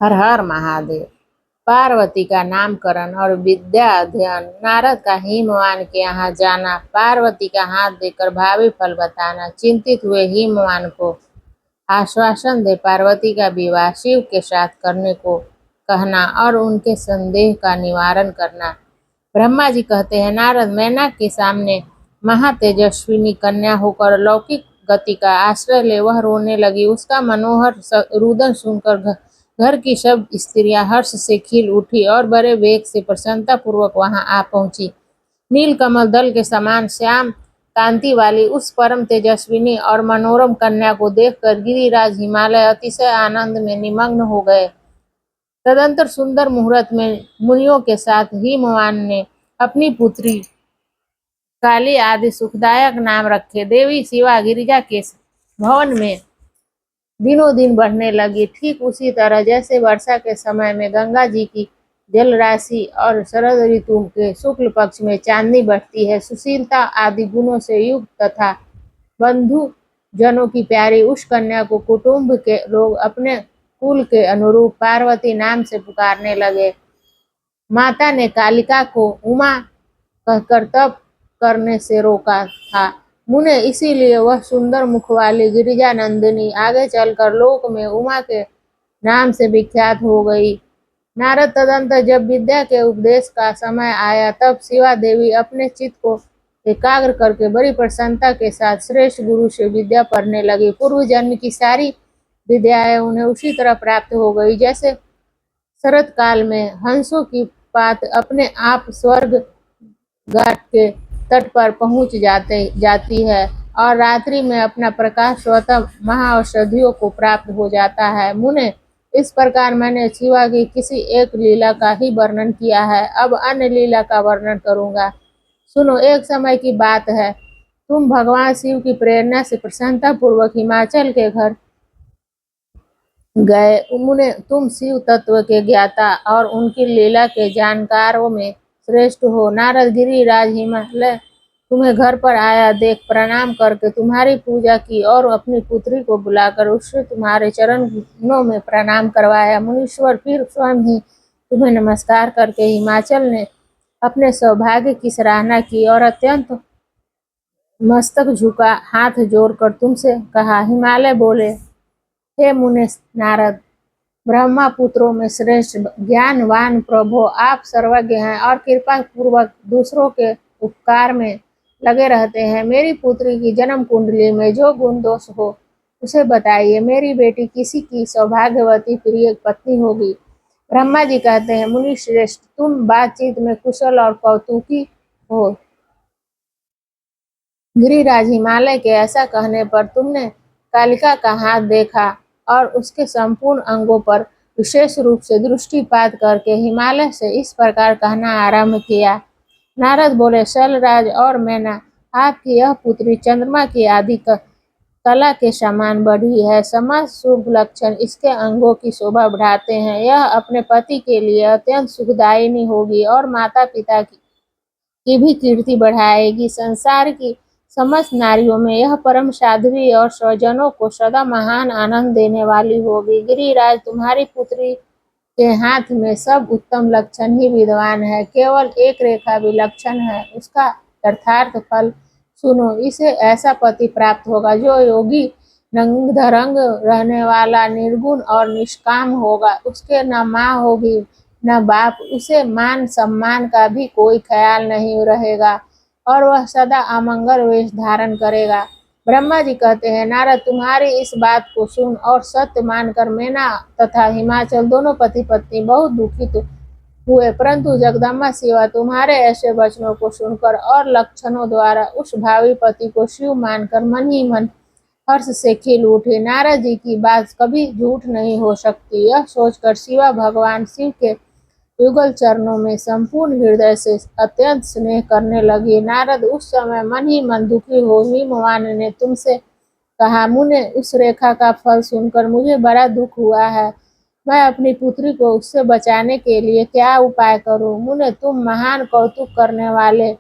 हर हर महादेव। पार्वती का नामकरण और विद्या अध्ययन। नारद का हिमवान के यहाँ जाना, पार्वती का हाथ देकर भावी फल बताना। चिंतित हुए हिमवान को आश्वासन दे पार्वती का विवाह शिव के साथ करने को कहना और उनके संदेह का निवारण करना। ब्रह्मा जी कहते हैं, नारद, मैना के सामने महातेजस्विनी कन्या होकर लौकिक गति का आश्रय ले वह रोने लगी। उसका मनोहर रुदन सुनकर घर की सब स्त्रियां हर्ष से खिल उठी और बड़े वेग से प्रसन्नता पूर्वक वहां आ पहुंची। नील कमल दल के समान श्याम कांति वाली उस परम तेजस्विनी और मनोरम कन्या को देखकर गिरिराज हिमालय अतिशय आनंद में निमग्न हो गए। तदंतर सुंदर मुहूर्त में मुनियों के साथ हिमवान ने अपनी पुत्री काली आदि सुखदायक नाम रखे। देवी शिवा गिरिजा के भवन में दिनों दिन बढ़ने लगी, ठीक उसी तरह जैसे वर्षा के समय में गंगा जी की जल राशि और शरद ऋतु के शुक्ल पक्ष में चांदनी बढ़ती है। सुशीलता आदि गुणों से युक्त तथा बंधु जनों की प्यारी उस कन्या को कुटुंब के लोग अपने कुल के अनुरूप पार्वती नाम से पुकारने लगे। माता ने कालिका को उमा कहकर तप करने से रोका था। मुने इसीलिए वह सुंदर मुख वाली गिरिजा नंदिनी आगे चलकर लोक में उमा के नाम से विख्यात हो गई। नारद तदंतर जब विद्या के उपदेश का समय आया, तब शिवा देवी अपने चित्त को एकाग्र करके बड़ी प्रसन्नता के साथ श्रेष्ठ गुरु से विद्या पढ़ने लगी। पूर्व जन्म की सारी विद्याएं उन्हें उसी तरह प्राप्त हो गई जैसे शरत काल में हंसों की पात अपने आप स्वर्ग घाट के तट पर पहुंच जाती है और रात्रि में अपना प्रकाश स्वतः महाऔषधियों को प्राप्त हो जाता है। मुने, इस प्रकार मैंने शिवा की किसी एक लीला का ही वर्णन किया है, अब अन्य लीला का वर्णन करूंगा। सुनो, एक समय की बात है, तुम भगवान शिव की प्रेरणा से प्रसन्नता पूर्वक हिमाचल के घर गए। मुने, तुम शिव तत्व के ज्ञाता और उनकी लीला के जानकारों में श्रेष्ठ हो। नारद गिरिराज हिमालय तुम्हें घर पर आया देख प्रणाम करके तुम्हारी पूजा की और अपनी पुत्री को बुलाकर उससे तुम्हारे चरणों में प्रणाम करवाया। मुनीश्वर फिर स्वयं ही तुम्हें नमस्कार करके हिमाचल ने अपने सौभाग्य की सराहना की और अत्यंत मस्तक झुका हाथ जोड़कर तुमसे कहा। हिमालय बोले, हे मुने नारद, ब्रह्मा पुत्रों में श्रेष्ठ ज्ञानवान प्रभु, आप सर्वज्ञ हैं और कृपा पूर्वक दूसरों के उपकार में लगे रहते हैं। मेरी पुत्री की जन्म कुंडली में जो गुण दोष हो उसे बताइए। मेरी बेटी किसी की सौभाग्यवती प्रिय पत्नी होगी। ब्रह्मा जी कहते हैं, मुनि श्रेष्ठ, तुम बातचीत में कुशल और कौतुकी हो। गिरिराज हिमालय के ऐसा कहने पर तुमने कालिका का हाथ देखा और उसके संपूर्ण अंगों पर विशेष रूप से दृष्टिपात करके हिमालय से इस प्रकार कहना आरंभ किया। नारद बोले, शैलराज और मैना, आपकी यह पुत्री चंद्रमा की आदि कला के समान बढ़ी है। समस्त शुभ लक्षण इसके अंगों की शोभा बढ़ाते हैं। यह अपने पति के लिए अत्यंत सुखदायिनी होगी और माता पिता की भी कीर्ति बढ़ाएगी। संसार की समस्त नारियों में यह परम साध्वी और स्वजनों को सदा महान आनंद देने वाली होगी। गिरिराज, तुम्हारी पुत्री के हाथ में सब उत्तम लक्षण ही विद्वान है, केवल एक रेखा विलक्षण है। उसका यथार्थ फल सुनो। इसे ऐसा पति प्राप्त होगा जो योगी रंगधरंग रहने वाला, निर्गुण और निष्काम होगा। उसके न माँ होगी न बाप, उसे मान सम्मान का भी कोई ख्याल नहीं रहेगा और वह सदा अमंगल वेश धारण करेगा। ब्रह्मा जी कहते हैं, नारद, तुम्हारी इस बात को सुन और सत्य मानकर मैना तथा हिमाचल दोनों पति पत्नी बहुत दुखित हुए, परंतु जगदम्बा शिवा तुम्हारे ऐसे वचनों को सुनकर और लक्षणों द्वारा उस भावी पति को शिव मानकर मन ही मन हर्ष से खिल उठे। नारद जी की बात कभी झूठ नहीं हो सकती, यह सोचकर शिवा भगवान शिव के युगल चरणों में संपूर्ण हृदय से अत्यंत स्नेह करने लगी। नारद, उस समय मन ही मन दुखी हो हिमवान ने तुमसे कहा, मुने, उस रेखा का फल सुनकर मुझे बड़ा दुख हुआ है। मैं अपनी पुत्री को उससे बचाने के लिए क्या उपाय करूं? मुने, तुम महान कौतुक करने वाले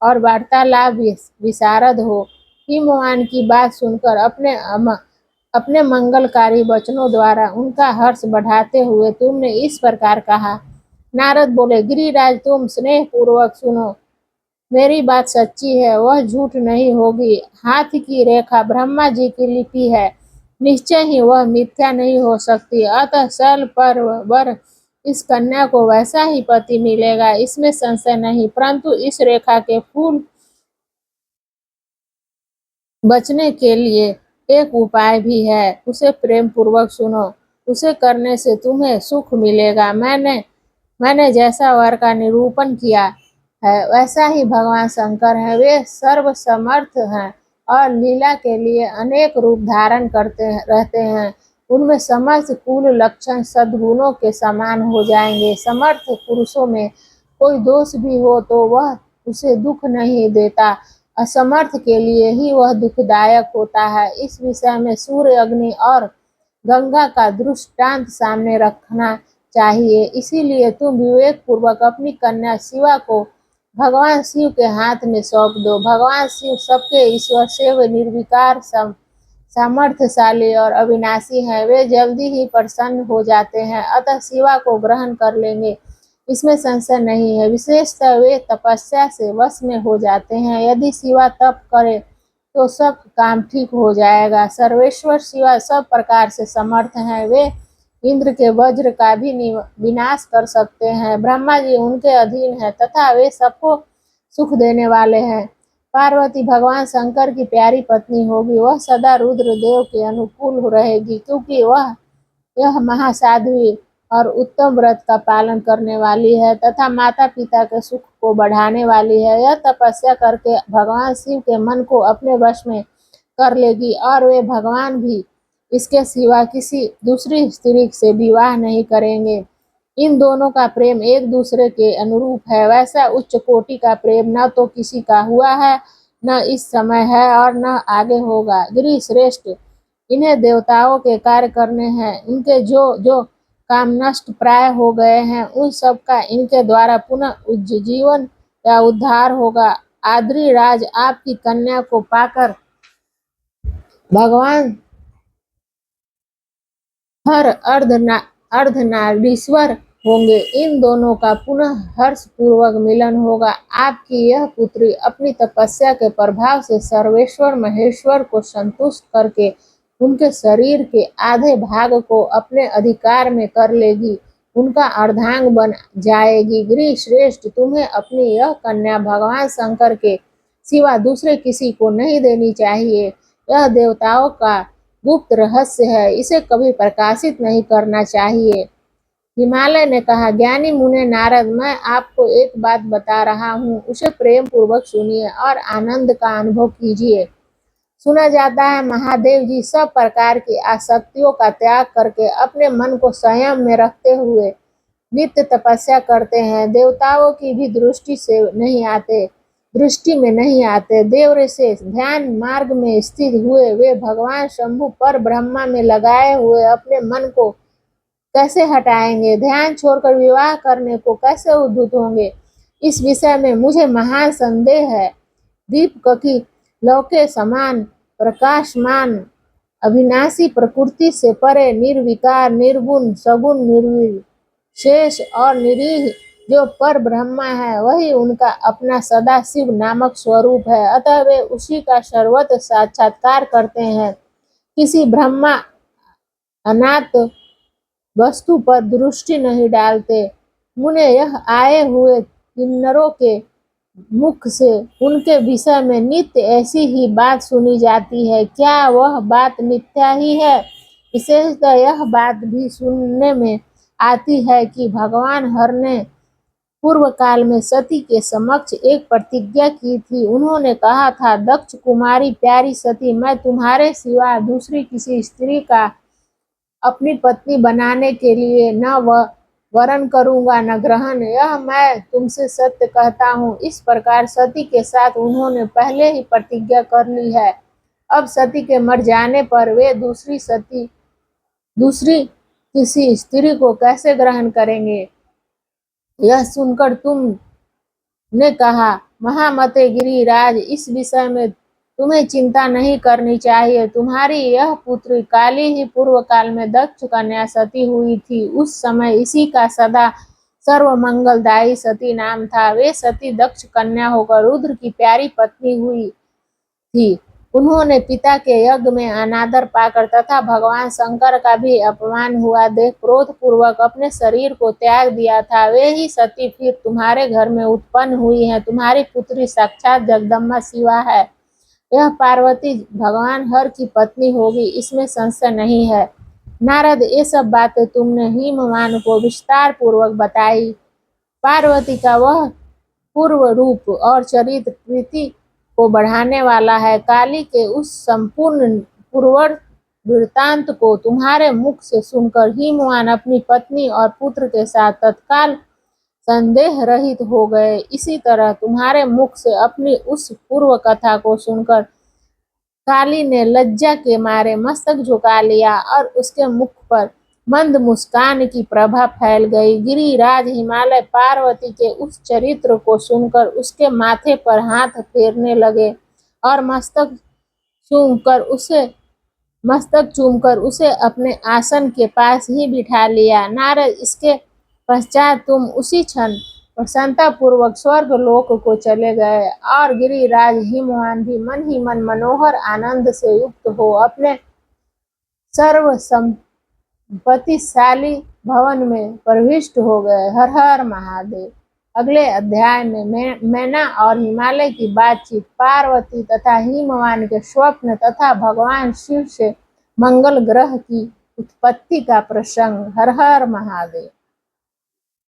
और वार्तालाप विशारद हो। हिमवान की बात सुनकर अपने अपने मंगलकारी वचनों द्वारा उनका हर्ष बढ़ाते हुए तुमने इस प्रकार कहा। नारद बोले, गिरिराज तुम स्नेह पूर्वक सुनो, मेरी बात सच्ची है, वह झूठ नहीं होगी। हाथ की रेखा ब्रह्मा जी की लिपि है, निश्चय ही वह मिथ्या नहीं हो सकती। अतः सल पर वर इस कन्या को वैसा ही पति मिलेगा, इसमें संशय नहीं। परंतु इस रेखा के फूल बचने के लिए एक उपाय भी है, उसे प्रेम पूर्वक सुनो। उसे करने से तुम्हें सुख मिलेगा। मैंने जैसा वर का निरूपण किया है वैसा ही भगवान शंकर हैं। वे सर्व समर्थ हैं और लीला के लिए अनेक रूप धारण करते रहते हैं। उनमें समस्त कुल लक्षण सद्गुणों के समान हो जाएंगे। समर्थ पुरुषों में कोई दोष भी हो तो वह उसे दुख नहीं देता, असमर्थ के लिए ही वह दुखदायक होता है। इस विषय में सूर्य, अग्नि और गंगा का दृष्टांत सामने रखना चाहिए। इसीलिए तुम विवेक पूर्वक अपनी कन्या शिवा को भगवान शिव के हाथ में सौंप दो। भगवान शिव सबके ईश्वर शिव निर्विकार सामर्थ्यशाली और अविनाशी हैं। वे जल्दी ही प्रसन्न हो जाते हैं, अतः शिवा को ग्रहण कर लेंगे, इसमें संशय नहीं है। विशेषतः वे तपस्या से वश में हो जाते हैं। यदि शिवा तप करे तो सब काम ठीक हो जाएगा। सर्वेश्वर शिवा सब प्रकार से समर्थ हैं। वे इंद्र के वज्र का भी विनाश कर सकते हैं। ब्रह्मा जी उनके अधीन हैं तथा वे सबको सुख देने वाले हैं। पार्वती भगवान शंकर की प्यारी पत्नी होगी। वह सदा रुद्रदेव के अनुकूल रहेगी, क्योंकि वह यह महासाध्वी और उत्तम व्रत का पालन करने वाली है तथा माता पिता के सुख को बढ़ाने वाली है। यह तपस्या करके भगवान शिव के मन को अपने वश में कर लेगी और वे भगवान भी इसके सिवा किसी दूसरी स्त्री से विवाह नहीं करेंगे। इन दोनों का प्रेम एक दूसरे के अनुरूप है। वैसा उच्च कोटि का प्रेम न तो किसी का हुआ है, न इस समय है और न आगे होगा। गिरि श्रेष्ठ, इन्हें देवताओं के कार्य करने हैं। इनके जो जो काम नष्ट प्राय हो गए हैं उन सब का इनके द्वारा पुनः उज्जीवन या उद्धार होगा। आद्री राज आपकी कन्या को पाकर भगवान हर अर्धनारीश्वर होंगे। इन दोनों का पुनः हर्ष पूर्वक मिलन होगा। आपकी यह पुत्री अपनी तपस्या के प्रभाव से सर्वेश्वर महेश्वर को संतुष्ट करके उनके शरीर के आधे भाग को अपने अधिकार में कर लेगी, उनका अर्धांग बन जाएगी। गिरि श्रेष्ठ, तुम्हें अपनी यह कन्या भगवान शंकर के सिवा दूसरे किसी को नहीं देनी चाहिए। यह देवताओं का गुप्त रहस्य है, इसे कभी प्रकाशित नहीं करना चाहिए। हिमालय ने कहा, ज्ञानी मुने नारद, मैं आपको एक बात बता रहा हूँ, उसे प्रेम पूर्वक सुनिए और आनंद का अनुभव कीजिए। सुना जाता है महादेव जी सब प्रकार की आसक्तियों का त्याग करके अपने मन को संयम में रखते हुए नित्य तपस्या करते हैं। देवताओं की भी दृष्टि में नहीं आते। देव से ध्यान मार्ग में स्थित हुए वे भगवान शंभु पर ब्रह्मा में लगाए हुए अपने मन को कैसे हटाएंगे? ध्यान छोड़कर विवाह करने को कैसे उद्युत होंगे? इस विषय में मुझे महान संदेह है। दीपक की लौ के समान प्रकाशमान अविनाशी प्रकृति से परे निर्विकार निर्गुण सगुण निर्विशेष और निरीह जो पर ब्रह्मा है, वही उनका अपना सदा शिव नामक स्वरूप है। अतः वे उसी का सर्वत्र साक्षात्कार करते हैं, किसी ब्रह्मा अनाथ वस्तु पर दृष्टि नहीं डालते। मुने, यह आए हुए किन्नरों के मुख से उनके विषय में नित्य ऐसी ही बात सुनी जाती है। क्या वह बात मिथ्या ही है? विशेषतः यह बात भी सुनने में आती है कि भगवान हर ने पूर्व काल में सती के समक्ष एक प्रतिज्ञा की थी। उन्होंने कहा था, दक्ष कुमारी प्यारी सती, मैं तुम्हारे सिवा दूसरी किसी स्त्री का अपनी पत्नी बनाने के लिए न वरण करूंगा न ग्रहण, यह मैं तुमसे सत्य कहता हूँ। इस प्रकार सती के साथ उन्होंने पहले ही प्रतिज्ञा कर ली है। अब सती के मर जाने पर वे दूसरी किसी स्त्री को कैसे ग्रहण करेंगे? यह सुनकर तुमने कहा, महामते गिरिराज, इस विषय में तुम्हें चिंता नहीं करनी चाहिए। तुम्हारी यह पुत्री काली ही पूर्व काल में दक्ष कन्या सती हुई थी। उस समय इसी का सदा सर्व मंगलदायी सती नाम था। वे सती दक्ष कन्या होकर रुद्र की प्यारी पत्नी हुई थी। उन्होंने पिता के यज्ञ में अनादर पाकर तथा भगवान शंकर का भी अपमान हुआ देख क्रोध पूर्वक अपने शरीर को त्याग दिया था। वे ही सती फिर तुम्हारे घर में उत्पन्न हुई है। तुम्हारी पुत्री साक्षात जगदम्बा शिवा है। यह पार्वती भगवान हर की पत्नी होगी, इसमें संशय नहीं है। नारद, ये सब बातें तुमने हिमवान को विस्तार पूर्वक बताई। पार्वती का वह पूर्व रूप और चरित्र प्रीति को बढ़ाने वाला है। काली के उस संपूर्ण पूर्ववर्त वृत्तांत को तुम्हारे मुख से सुनकर हिमवान अपनी पत्नी और पुत्र के साथ तत्काल संदेह रहित हो गए। इसी तरह तुम्हारे मुख से अपनी उस पूर्व कथा को सुनकर काली ने लज्जा के मारे मस्तक झुका लिया और उसके मुख पर मंद मुस्कान की प्रभा फैल गई। गिरिराज हिमालय पार्वती के उस चरित्र को सुनकर उसके माथे पर हाथ फेरने लगे और मस्तक चूमकर उसे अपने आसन के पास ही बिठा लिया। नारद, इसके पश्चात तुम उसी क्षण प्रसन्नता पूर्वक स्वर्ग लोक को चले गए और गिरिराज हिमवान भी मन ही मन मनोहर आनंद से युक्त हो अपने सर्व संपत्तिशाली भवन में प्रविष्ट हो गए। हर हर महादेव। अगले अध्याय में मैना और हिमालय की बातचीत, पार्वती तथा हिमवान के स्वप्न तथा भगवान शिव से मंगल ग्रह की उत्पत्ति का प्रसंग। हर हर महादेव।